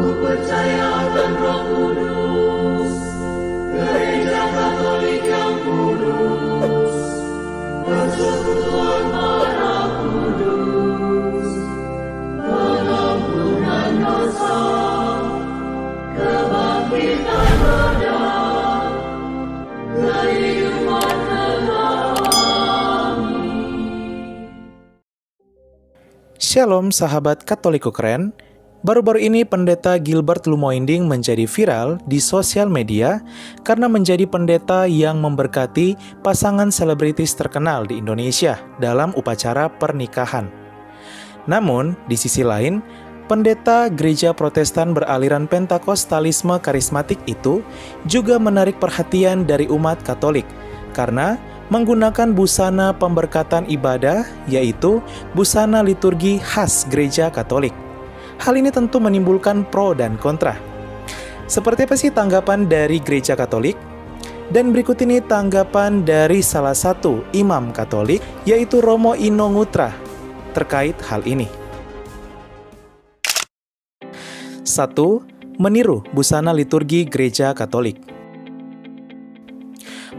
percaya akan Roh Kudus, Gereja Katolik yang kudus, persekutuan darah kudus, pengampunan dosa, kebangkitan badan, kehidupan kekal. Shalom sahabat Katoliku keren. Baru-baru ini Pendeta Gilbert Lumoinding menjadi viral di sosial media karena menjadi pendeta yang memberkati pasangan selebritis terkenal di Indonesia dalam upacara pernikahan. Namun, di sisi lain, pendeta gereja Protestan beraliran Pentakostalisme karismatik itu juga menarik perhatian dari umat Katolik karena menggunakan busana pemberkatan ibadah, yaitu busana liturgi khas gereja Katolik. Hal ini tentu menimbulkan pro dan kontra. Seperti apa sih tanggapan dari gereja Katolik? Dan berikut ini tanggapan dari salah satu imam Katolik, yaitu Romo Inongutra, terkait hal ini. 1. Meniru busana liturgi gereja Katolik.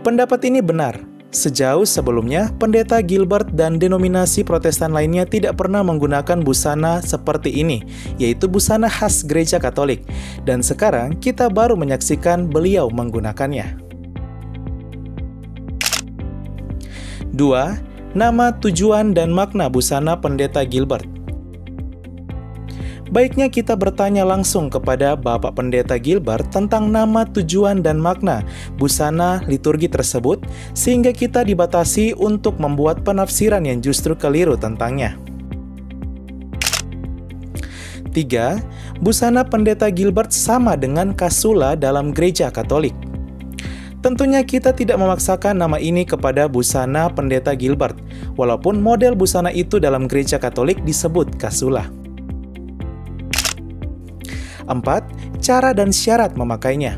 Pendapat ini benar. Sejauh sebelumnya, Pendeta Gilbert dan denominasi Protestan lainnya tidak pernah menggunakan busana seperti ini, yaitu busana khas gereja Katolik. Dan sekarang kita baru menyaksikan beliau menggunakannya. 2. Nama, tujuan, dan makna busana Pendeta Gilbert. Baiknya kita bertanya langsung kepada Bapak Pendeta Gilbert tentang nama, tujuan, dan makna busana liturgi tersebut, sehingga kita dibatasi untuk membuat penafsiran yang justru keliru tentangnya. 3. Busana Pendeta Gilbert sama dengan kasula dalam gereja Katolik. Tentunya kita tidak memaksakan nama ini kepada busana Pendeta Gilbert, walaupun model busana itu dalam gereja Katolik disebut kasula. 4. Cara dan syarat memakainya.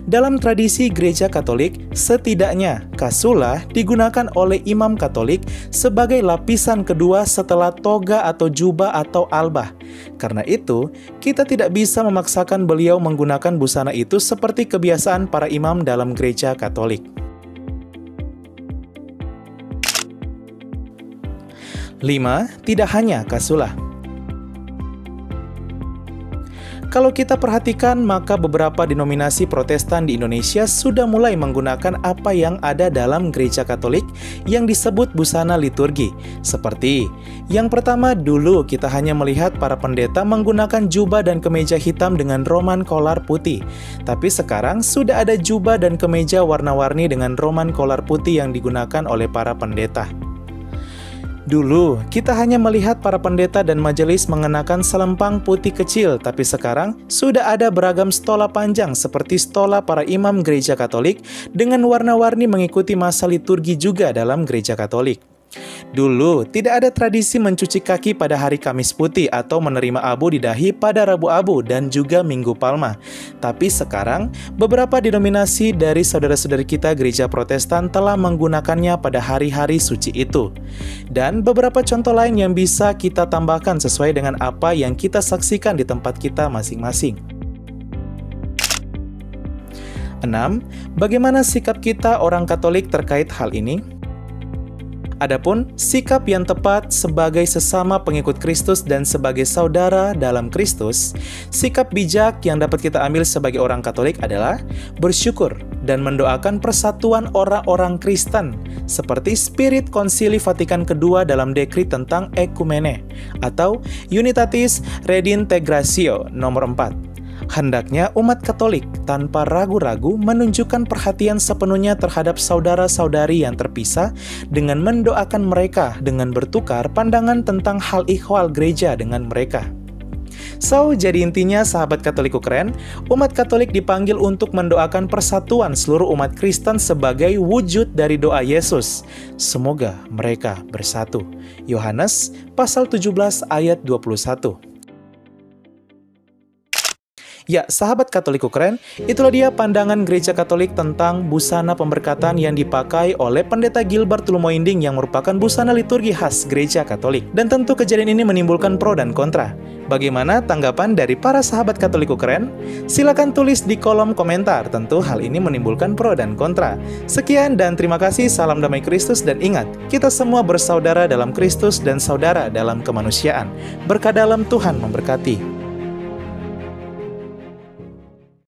Dalam tradisi gereja Katolik, setidaknya kasula digunakan oleh imam Katolik sebagai lapisan kedua setelah toga atau jubah atau albah. Karena itu, kita tidak bisa memaksakan beliau menggunakan busana itu seperti kebiasaan para imam dalam gereja Katolik. 5. Tidak hanya kasula. Kalau kita perhatikan, maka beberapa denominasi Protestan di Indonesia sudah mulai menggunakan apa yang ada dalam gereja Katolik yang disebut busana liturgi. Seperti, yang pertama dulu kita hanya melihat para pendeta menggunakan jubah dan kemeja hitam dengan roman kolar putih. Tapi sekarang sudah ada jubah dan kemeja warna-warni dengan roman kolar putih yang digunakan oleh para pendeta. Dulu, kita hanya melihat para pendeta dan majelis mengenakan selempang putih kecil, tapi sekarang sudah ada beragam stola panjang seperti stola para imam gereja Katolik dengan warna-warni mengikuti masa liturgi juga dalam gereja Katolik. Dulu, tidak ada tradisi mencuci kaki pada hari Kamis Putih atau menerima abu di dahi pada Rabu Abu dan juga Minggu Palma. Tapi sekarang, beberapa denominasi dari saudara-saudari kita gereja Protestan telah menggunakannya pada hari-hari suci itu. Dan beberapa contoh lain yang bisa kita tambahkan sesuai dengan apa yang kita saksikan di tempat kita masing-masing. 6. Bagaimana sikap kita orang Katolik terkait hal ini? Adapun sikap yang tepat sebagai sesama pengikut Kristus dan sebagai saudara dalam Kristus, sikap bijak yang dapat kita ambil sebagai orang Katolik adalah bersyukur dan mendoakan persatuan orang-orang Kristen, seperti spirit Konsili Vatikan II dalam dekrit tentang ekumene atau Unitatis Redintegratio nomor 4. Hendaknya umat Katolik tanpa ragu-ragu menunjukkan perhatian sepenuhnya terhadap saudara-saudari yang terpisah dengan mendoakan mereka dengan bertukar pandangan tentang hal ikhwal gereja dengan mereka. So, jadi intinya sahabat Katoliku keren, umat Katolik dipanggil untuk mendoakan persatuan seluruh umat Kristen sebagai wujud dari doa Yesus. Semoga mereka bersatu. Yohanes pasal 17 ayat 21. Ya, sahabat Katoliku keren, itulah dia pandangan gereja Katolik tentang busana pemberkatan yang dipakai oleh Pendeta Gilbert Lumoinding yang merupakan busana liturgi khas gereja Katolik. Dan tentu kejadian ini menimbulkan pro dan kontra. Bagaimana tanggapan dari para sahabat Katolik Ukren? Silakan tulis di kolom komentar. Tentu hal ini menimbulkan pro dan kontra. Sekian dan terima kasih. Salam damai Kristus dan ingat, kita semua bersaudara dalam Kristus dan saudara dalam kemanusiaan. Berkah dalam, Tuhan memberkati.